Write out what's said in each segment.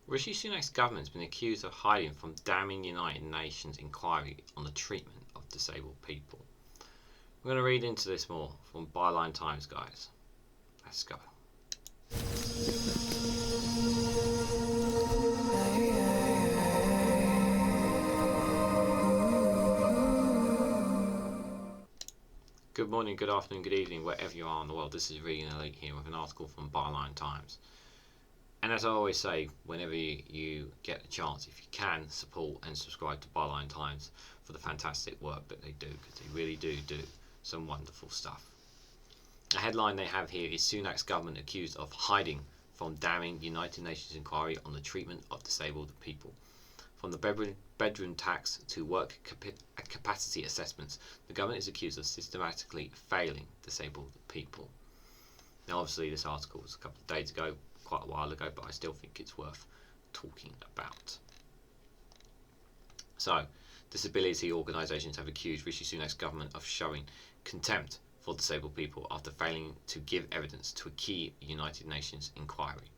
Rishi Sunak's government has been accused of hiding from damning United Nations inquiry on the treatment of disabled people. We're going to read into this more from Byline Times, guys. Let's go. Good morning, good afternoon, good evening, wherever you are in the world. This is REGANELITE here with an article from Byline Times. And as I always say, whenever you get a chance, if you can, support and subscribe to Byline Times for the fantastic work that they do, because they really do some wonderful stuff. The headline they have here is Sunak's government accused of hiding from damning United Nations inquiry on the treatment of disabled people. From the bedroom tax to work capacity assessments, the government is accused of systematically failing disabled people. Now, obviously, this article was a couple of days ago, quite a while ago, but I still think it's worth talking about. So, disability organisations have accused Rishi Sunak's government of showing contempt for disabled people after failing to give evidence to a key United Nations inquiry.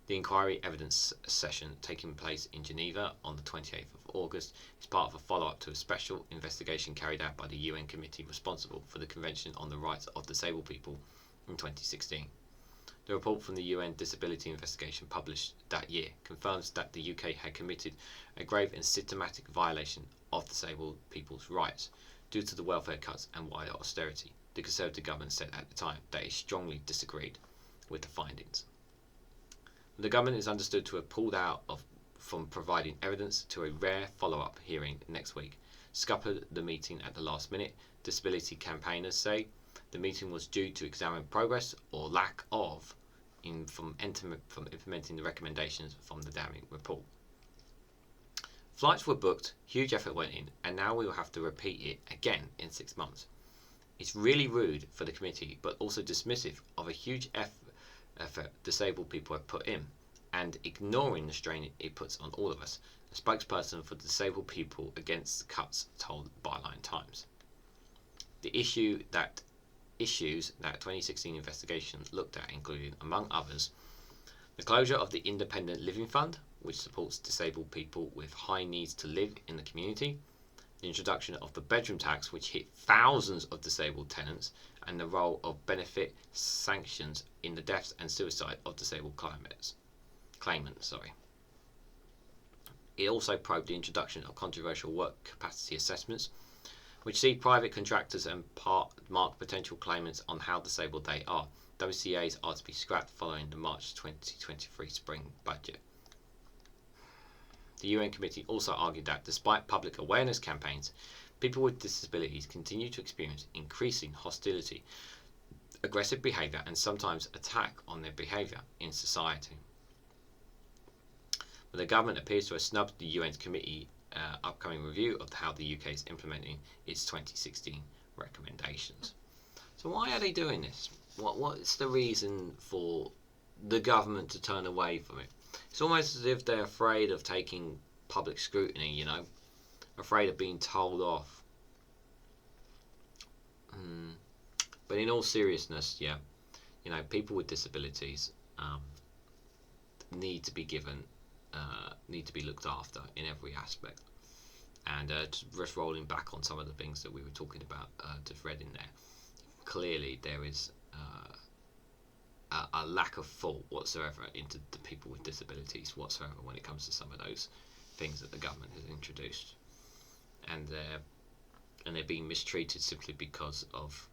The inquiry evidence session taking place in Geneva on the 28th of August is part of a follow-up to a special investigation carried out by the UN committee responsible for the Convention on the Rights of Disabled People in 2016. The report from the UN Disability Investigation published that year confirms that the UK had committed a grave and systematic violation of disabled people's rights due to the welfare cuts and wider austerity. The Conservative government said at the time that it strongly disagreed with the findings. The government is understood to have pulled out from providing evidence to a rare follow-up hearing next week, scuppered the meeting at the last minute. Disability campaigners say the meeting was due to examine progress or lack of from implementing the recommendations from the damning report. Flights were booked, huge effort went in, and now we will have to repeat it again in 6 months. It's really rude for the committee, but also dismissive of a huge effort disabled people have put in, and ignoring the strain it puts on all of us, a spokesperson for Disabled People Against Cuts told Byline Times. The issues that 2016 investigation looked at included, among others, the closure of the Independent Living Fund, which supports disabled people with high needs to live in the community, the introduction of the bedroom tax, which hit thousands of disabled tenants, and the role of benefit sanctions in the deaths and suicide of disabled claimants. It also probed the introduction of controversial work capacity assessments, which see private contractors and mark potential claimants on how disabled they are. WCAs are to be scrapped following the March 2023 spring budget. The UN committee also argued that despite public awareness campaigns, people with disabilities continue to experience increasing hostility, aggressive behaviour, and sometimes attack on their behaviour in society. But the government appears to have snubbed the UN's committee upcoming review of how the UK is implementing its 2016 recommendations. So why are they doing this? What's the reason for the government to turn away from it? It's almost as if they're afraid of taking public scrutiny, afraid of being told off. But in all seriousness, people with disabilities need to be given need to be looked after in every aspect. And just rolling back on some of the things that we were talking about, just read in there, clearly there is a lack of thought whatsoever into the people with disabilities whatsoever when it comes to some of those things that the government has introduced, and they're being mistreated simply because of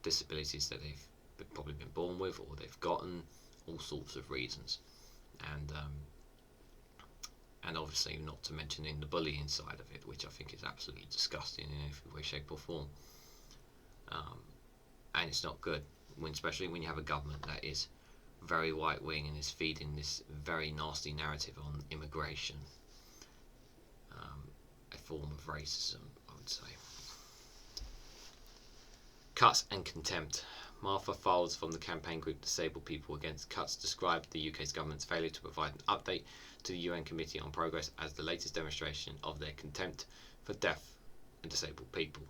disabilities that they've probably been born with or they've gotten, all sorts of reasons. And obviously not to mention in the bullying side of it, which I think is absolutely disgusting in every way, shape or form. And it's not good, especially when you have a government that is very right-wing and is feeding this very nasty narrative on immigration, a form of racism, I would say. Cuts and contempt. Martha Files from the campaign group Disabled People Against Cuts described the UK's government's failure to provide an update to the UN Committee on Progress as the latest demonstration of their contempt for deaf and disabled people.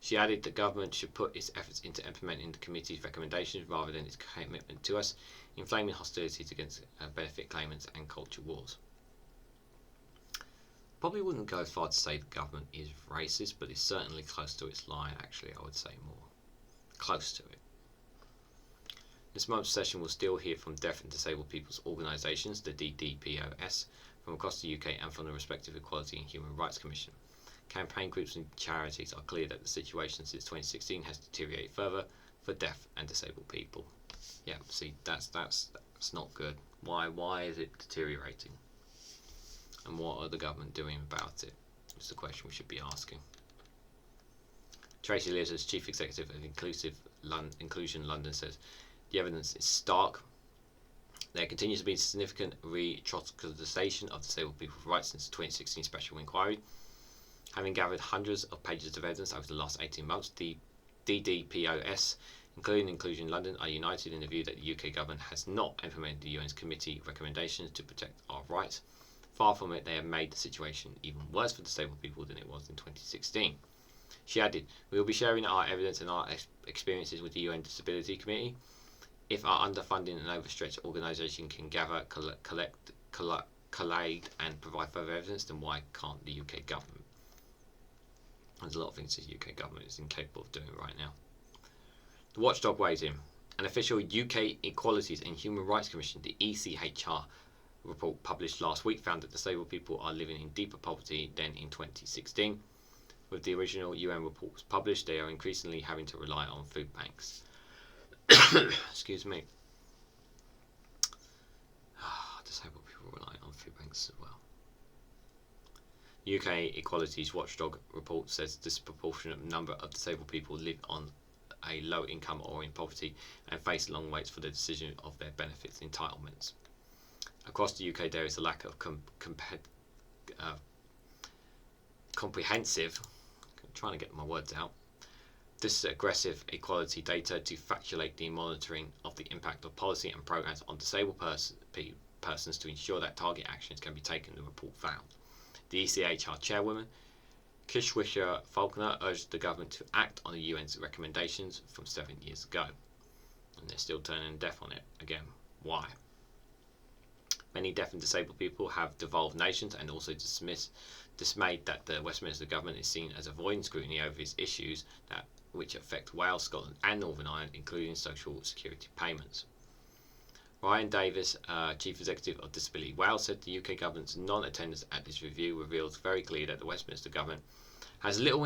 She added that government should put its efforts into implementing the committee's recommendations rather than its commitment to us. inflaming hostilities against benefit claimants and culture wars. Probably wouldn't go as far to say the government is racist, but it's certainly close to its line, actually, I would say more. Close to it. This month's session will still hear from deaf and disabled people's organisations, the DDPOS, from across the UK and from the respective Equality and Human Rights Commission. Campaign groups and charities are clear that the situation since 2016 has deteriorated further for deaf and disabled people. Yeah, see, that's not good. Why is it deteriorating? And what are the government doing about it? It's the question we should be asking. Tracy Liz, as Chief Executive of Inclusion London, says the evidence is stark. There continues to be significant re-traumatisation of disabled people's rights since the 2016 special inquiry. Having gathered hundreds of pages of evidence over the last 18 months, the DDPOS, including Inclusion London, are united in the view that the UK government has not implemented the UN's committee recommendations to protect our rights. Far from it, they have made the situation even worse for disabled people than it was in 2016. She added, "We will be sharing our evidence and our experiences with the UN Disability Committee. If our underfunding and overstretched organisation can gather, collate and provide further evidence, then why can't the UK government?" There's a lot of things the UK government is incapable of doing right now. The watchdog weighs in. An official UK Equalities and Human Rights Commission, the ECHR, report published last week found that disabled people are living in deeper poverty than in 2016. With the original UN report published, they are increasingly having to rely on food banks. Excuse me. Disabled people rely on food banks as well. UK Equalities Watchdog report says a disproportionate number of disabled people live on a low income or in poverty and face long waits for the decision of their benefits entitlements. Across the UK, there is a lack of comprehensive, I'm trying to get my words out, this aggressive equality data to facilitate the monitoring of the impact of policy and programs on disabled persons to ensure that target actions can be taken, the report found. The ECHR chairwoman, Kishwisha Faulkner, urged the government to act on the UN's recommendations from 7 years ago. And they're still turning deaf on it. Again, why? Many deaf and disabled people have devolved nations and also dismayed that the Westminster government is seen as avoiding scrutiny over its issues which affect Wales, Scotland and Northern Ireland, including social security payments. Ryan Davis, Chief Executive of Disability Wales, said the UK government's non-attendance at this review reveals very clearly that the Westminster government has little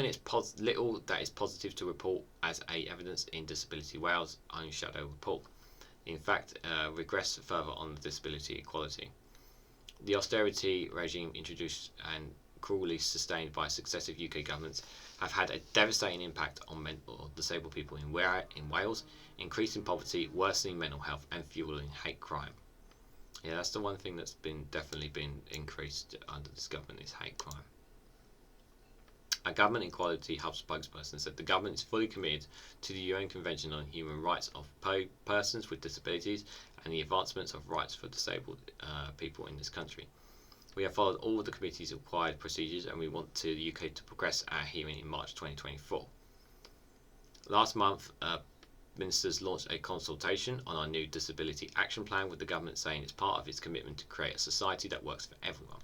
that is positive to report as evidence in Disability Wales' own shadow report. In fact, regress further on the disability equality. The austerity regime introduced and cruelly sustained by successive UK governments have had a devastating impact on disabled people in Wales, increasing poverty, worsening mental health and fueling hate crime. Yeah, that's the one thing that's definitely been increased under this government is hate crime. A Government Equality Hub spokesperson said the government is fully committed to the UN Convention on Human Rights of Persons with Disabilities and the advancements of rights for disabled people in this country. We have followed all of the committee's required procedures and we want the UK to progress our hearing in March 2024. Last month, ministers launched a consultation on our new Disability Action Plan, with the government saying it's part of its commitment to create a society that works for everyone.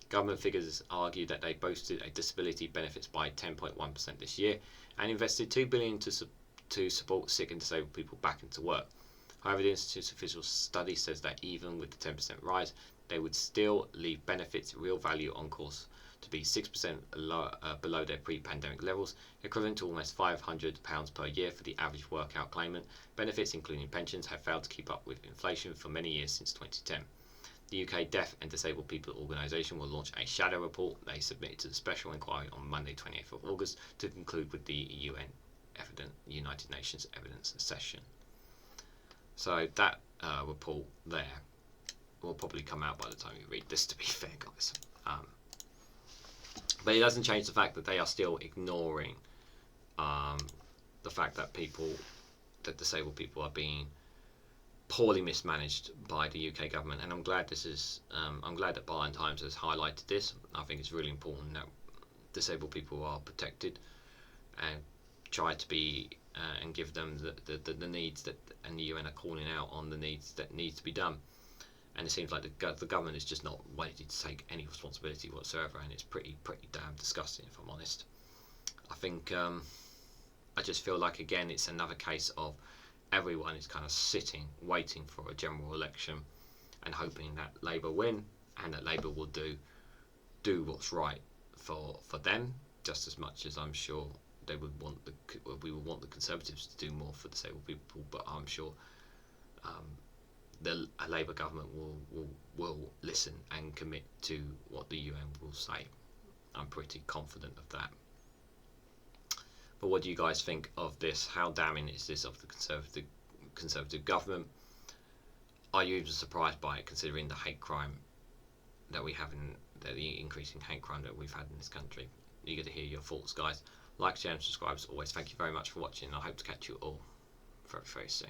Government figures argue that they boosted a disability benefits by 10.1% this year and invested $2 billion to support sick and disabled people back into work. However, the Institute's official study says that even with the 10% rise, they would still leave benefits real value on course to be 6% below their pre-pandemic levels, equivalent to almost £500 per year for the average workout claimant. Benefits, including pensions, have failed to keep up with inflation for many years since 2010. The UK Deaf and Disabled People Organisation will launch a shadow report they submitted to the special inquiry on Monday 28th of August to conclude with the United Nations evidence session. So that report there will probably come out by the time you read this, to be fair, guys. But it doesn't change the fact that they are still ignoring the fact that disabled people are being poorly mismanaged by the UK government, and I'm glad I'm glad that Byline Times has highlighted this. I think it's really important that disabled people are protected and try to be and give them the needs that, and the UN are calling out on the needs that need to be done. And it seems like the government is just not ready to take any responsibility whatsoever, and it's pretty damn disgusting, if I'm honest. I think I just feel like, again, it's another case of everyone is kind of sitting, waiting for a general election and hoping that Labour win, and that Labour will do what's right for them, just as much as I'm sure we would want the Conservatives to do more for disabled people. But I'm sure a Labour government will listen and commit to what the UN will say. I'm pretty confident of that. But what do you guys think of this? How damning is this of the Conservative government? Are you even surprised by it, considering the hate crime that we have the increasing hate crime that we've had in this country? Eager to hear your thoughts, guys. Like, share and subscribe as always. Thank you very much for watching. I hope to catch you all very, very soon.